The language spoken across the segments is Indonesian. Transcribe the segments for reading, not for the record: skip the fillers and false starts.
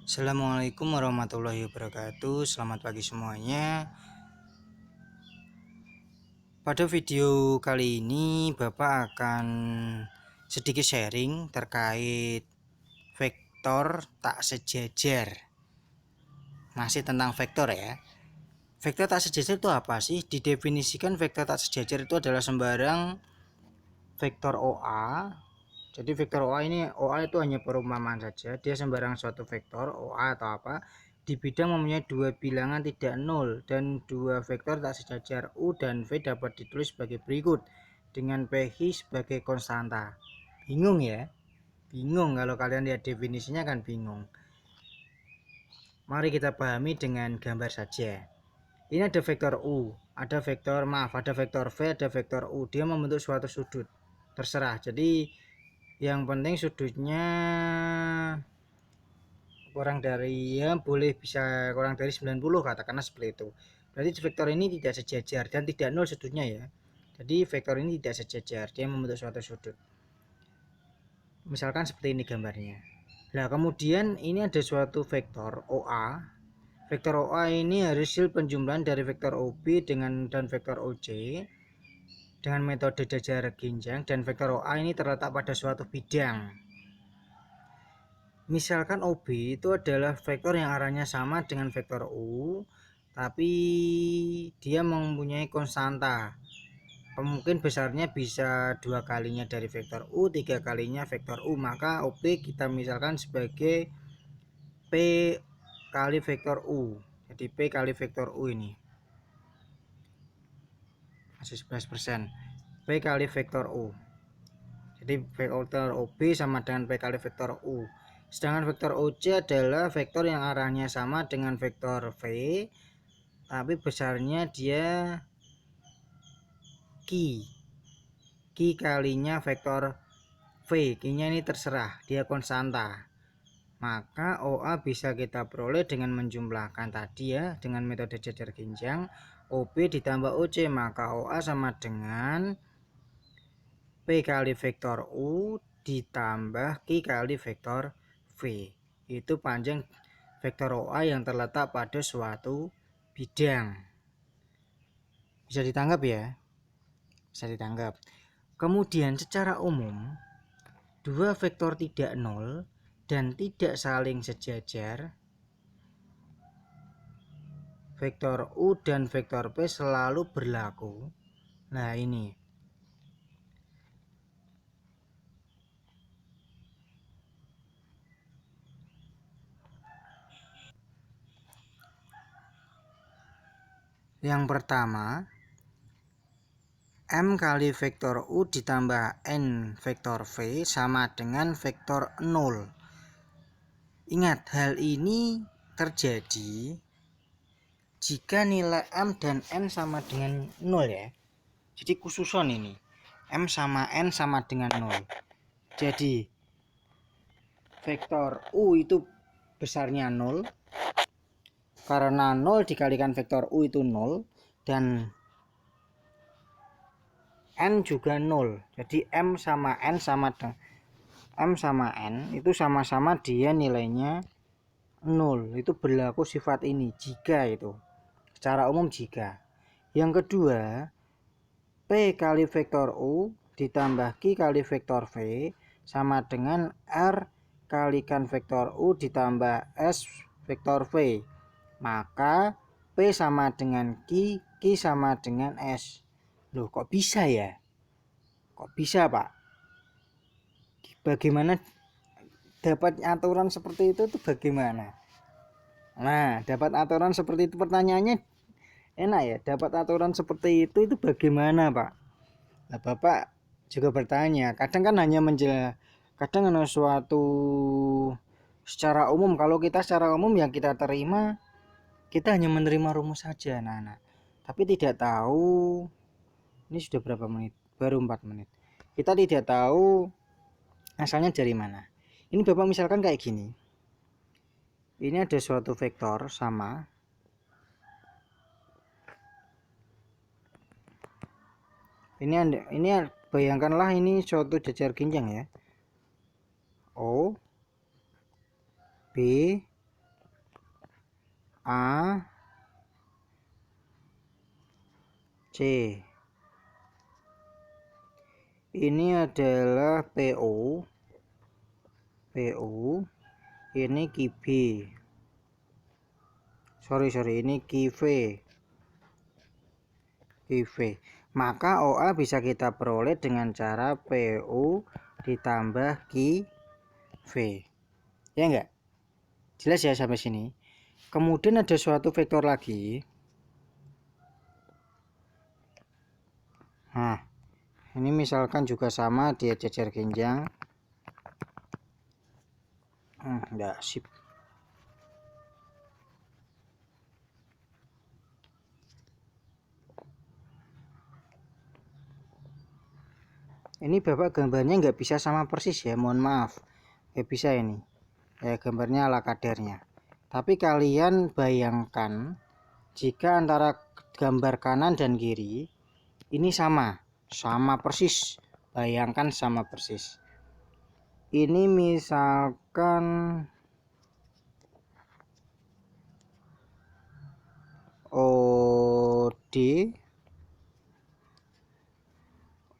Assalamualaikum warahmatullahi wabarakatuh. Selamat pagi semuanya. Pada video kali ini Bapak akan sedikit sharing terkait vektor tak sejajar. Masih tentang vektor ya. Vektor tak sejajar itu apa sih? Didefinisikan vektor tak sejajar itu adalah sembarang vektor OA. Jadi vektor OA itu hanya perumpamaan saja. Dia sembarang suatu vektor OA atau apa di bidang mempunyai dua bilangan tidak nol dan dua vektor tak sejajar U dan V dapat ditulis sebagai berikut dengan PH sebagai konstanta. Bingung ya? Bingung kalau kalian lihat definisinya kan bingung. Mari kita pahami dengan gambar saja. Ini ada vektor U, ada vektor V, ada vektor U. Dia membentuk suatu sudut. Terserah. Jadi yang penting sudutnya kurang dari bisa kurang dari 90, katakanlah seperti itu. Berarti vektor ini tidak sejajar dan tidak nol sudutnya ya. Jadi vektor ini tidak sejajar, dia membentuk suatu sudut. Misalkan seperti ini gambarnya. Nah, kemudian ini ada suatu vektor OA. Vektor OA ini hasil penjumlahan dari vektor OB dan vektor OC dengan metode jajar ginjang, dan vektor OA ini terletak pada suatu bidang. Misalkan OB itu adalah vektor yang arahnya sama dengan vektor U, tapi dia mempunyai konstanta. Kemungkinan besarnya bisa 2 kalinya dari vektor U, 3 kalinya vektor U. Maka OB kita misalkan sebagai P kali vektor U. Jadi P kali vektor U ini masih 11%. P kali vektor U. Jadi vektor OB sama dengan P kali vektor U. Sedangkan vektor OC adalah vektor yang arahnya sama dengan vektor V, tapi besarnya dia Q kalinya vektor V. Q-nya ini terserah, dia konstanta. Maka OA bisa kita peroleh dengan menjumlahkan tadi ya, dengan metode jajar ginjang. OB ditambah OC, maka OA sama dengan P kali vektor U ditambah Q kali vektor V. Itu panjang vektor OA yang terletak pada suatu bidang. Bisa ditangkap ya? Bisa ditangkap. Kemudian secara umum, dua vektor tidak nol dan tidak saling sejajar, vektor U dan vektor P selalu berlaku. Nah, ini yang pertama, M kali vektor U ditambah N vektor V sama dengan vektor 0. Ingat, hal ini terjadi jika nilai M dan N sama dengan 0 ya. Jadi khususon ini, M sama N sama dengan 0. Jadi vektor U itu besarnya 0, karena 0 dikalikan vektor U itu 0, dan N juga 0. Jadi M sama N itu sama-sama dia nilainya 0. Itu berlaku sifat ini, jika itu. Secara umum jika. Yang kedua, P kali vektor U ditambah Q kali vektor V sama dengan R kalikan vektor U ditambah S vektor V. Maka P sama dengan Q, Q sama dengan S. Loh, kok bisa ya? Kok bisa, Pak? Bagaimana dapat aturan seperti itu tuh bagaimana? Nah, dapat aturan seperti itu, pertanyaannya enak ya. Dapat aturan seperti itu bagaimana, Pak? Nah, Bapak juga bertanya. Kadang kan hanya kadang ada suatu secara umum. Kalau kita secara umum yang kita terima, kita hanya menerima rumus saja, anak-anak. Tapi tidak tahu, ini sudah berapa menit? Baru 4 menit. Kita tidak tahu asalnya dari mana. Ini Bapak misalkan kayak gini. Ini ada suatu vektor sama. Ini bayangkanlah ini suatu jajar ginjang ya. O, B, A C. Ini adalah PO. Ini QB. Sorry, ini QV. Maka OA bisa kita peroleh dengan cara PO ditambah QV. Ya enggak? Jelas ya sampai sini. Kemudian ada suatu vektor lagi. Nah, ini misalkan juga sama, dia jajar genjang. Enggak sip. Ini Bapak gambarnya nggak bisa sama persis ya, mohon maaf. Nggak bisa ini. Ya, gambarnya ala kadarnya. Tapi kalian bayangkan jika antara gambar kanan dan kiri ini sama persis. Bayangkan sama persis. Ini misalkan OD,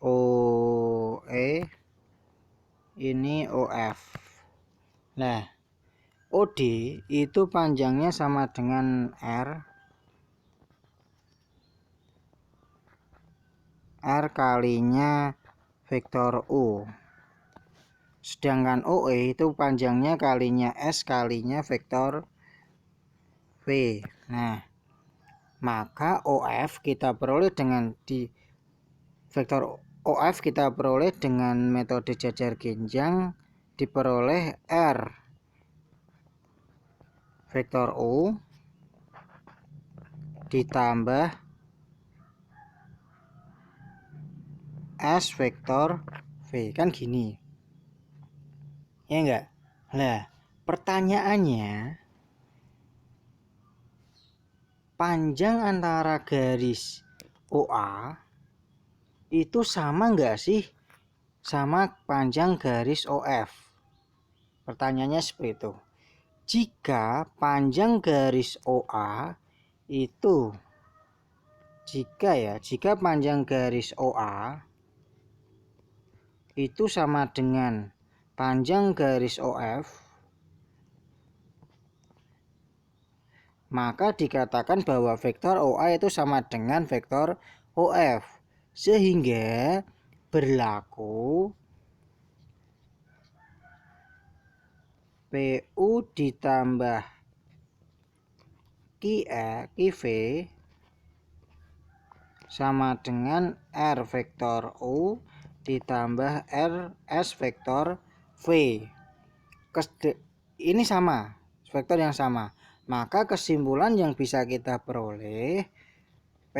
OE, ini OF. Nah, OD itu panjangnya sama dengan R kalinya vektor U. Sedangkan OE itu panjangnya kalinya S kalinya vektor V. Nah, maka OF kita peroleh dengan vektor OF kita peroleh dengan metode jajar genjang, diperoleh R vektor U ditambah S vektor V. Kan gini. Ya enggak? Lah, pertanyaannya, panjang antara garis OA itu sama enggak sih sama panjang garis OF? Pertanyaannya seperti itu. Jika panjang garis OA itu jika panjang garis OA itu sama dengan panjang garis OF, maka dikatakan bahwa vektor OA itu sama dengan vektor OF, sehingga berlaku PU ditambah QV sama dengan R vektor U ditambah RS vektor V. Ini sama, vektor yang sama. Maka kesimpulan yang bisa kita peroleh, P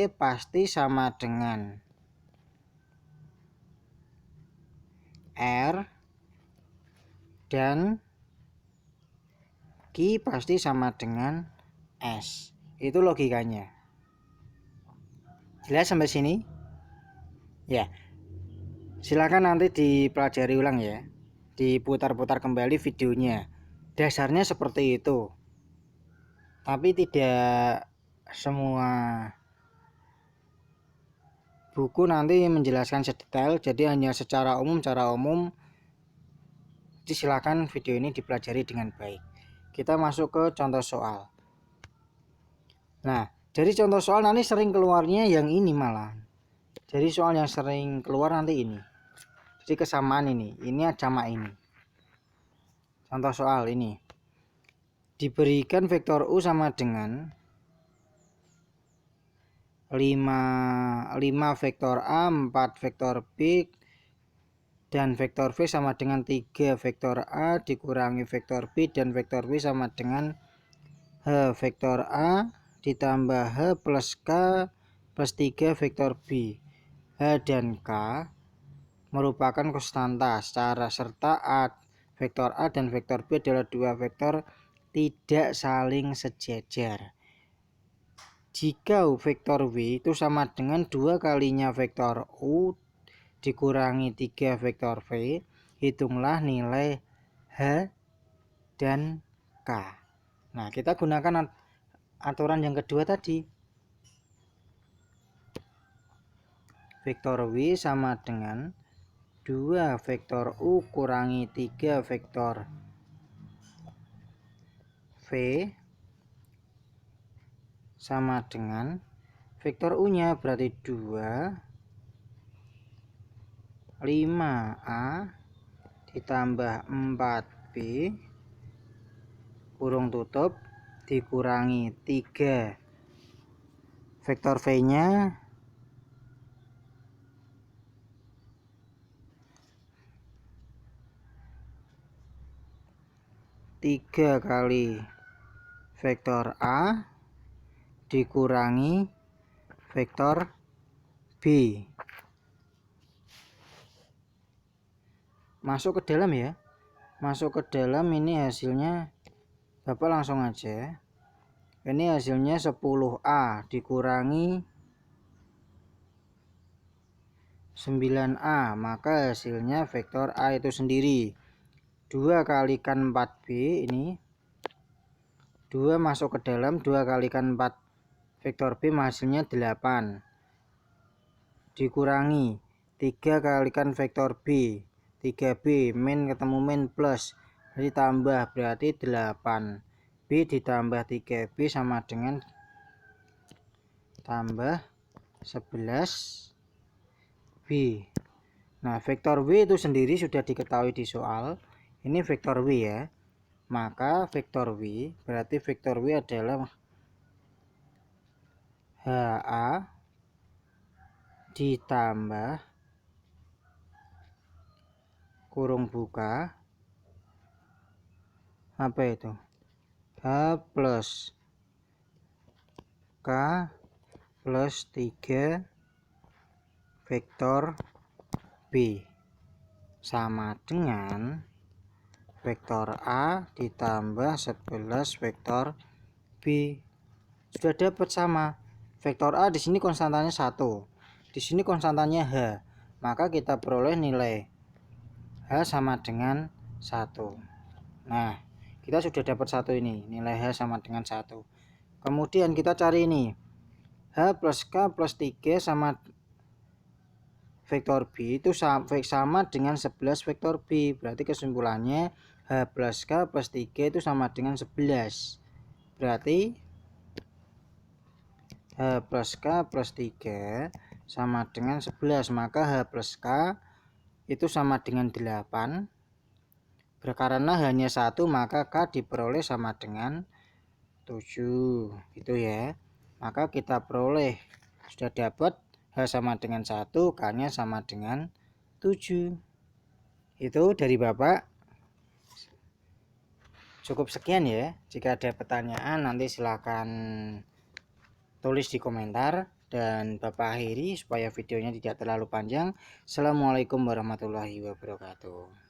pasti sama dengan R dan Q pasti sama dengan S. Itu logikanya. Jelas sampai sini? Ya. Silakan nanti dipelajari ulang ya. Diputar-putar kembali videonya. Dasarnya seperti itu. Tapi tidak semua buku nanti menjelaskan sedetail, jadi hanya secara umum. Silakan video ini dipelajari dengan baik. Kita masuk ke contoh soal. Nah, jadi contoh soal nanti sering keluarnya yang ini malah. Jadi soal yang sering keluar nanti ini. Jadi kesamaan ini sama ini. Contoh soal ini. Diberikan vektor U sama dengan 5 vektor A, 4 vektor B, dan vektor V sama dengan 3 vektor A dikurangi vektor B dan vektor B sama dengan H vektor A ditambah H plus K plus 3 vektor B. H dan K merupakan konstanta secara serta vektor A dan vektor B adalah dua vektor tidak saling sejajar. Jika vektor W itu sama dengan 2 kalinya vektor U dikurangi 3 vektor V, hitunglah nilai H dan K. Nah, kita gunakan aturan yang kedua tadi. Vektor W sama dengan 2 vektor U kurangi 3 vektor V sama dengan vektor U-nya berarti 2 5A ditambah 4B kurung tutup dikurangi 3 vektor V-nya 3 kali vektor A dikurangi vektor B. Masuk ke dalam ya. Masuk ke dalam, ini hasilnya Bapak langsung aja. Ini hasilnya 10A dikurangi 9A, maka hasilnya vektor A itu sendiri 2 kalikan 4B, ini 2 masuk ke dalam, 2 kalikan 4 vektor B hasilnya 8 dikurangi 3 kalikan vektor B 3B, min ketemu min plus, jadi tambah berarti 8B ditambah 3B sama dengan tambah 11B. Nah, vektor W itu sendiri sudah diketahui di soal. Ini vektor W ya. Maka vektor W berarti vektor W adalah HA ditambah kurung buka apa itu H plus K plus 3 vektor B sama dengan vektor A ditambah 11 vektor B. Sudah dapat sama. Vektor A di sini konstantanya 1. Di sini konstantanya H. Maka kita peroleh nilai H sama dengan 1. Nah, kita sudah dapat 1 ini, nilai H sama dengan 1. Kemudian kita cari ini. H plus K plus 3 sama vektor B itu sama dengan 11 vektor B. Berarti kesimpulannya H plus K plus 3 itu sama dengan 11. Berarti H plus K plus 3 sama dengan 11. Maka H plus K itu sama dengan 8. Karena hanya 1, maka K diperoleh sama dengan 7. Gitu ya. Maka kita peroleh, sudah dapat H sama dengan 1, K-nya sama dengan 7. Itu dari Bapak. Cukup sekian ya. Jika ada pertanyaan nanti silakan tulis di komentar. Dan Bapak akhiri supaya videonya tidak terlalu panjang. Assalamualaikum warahmatullahi wabarakatuh.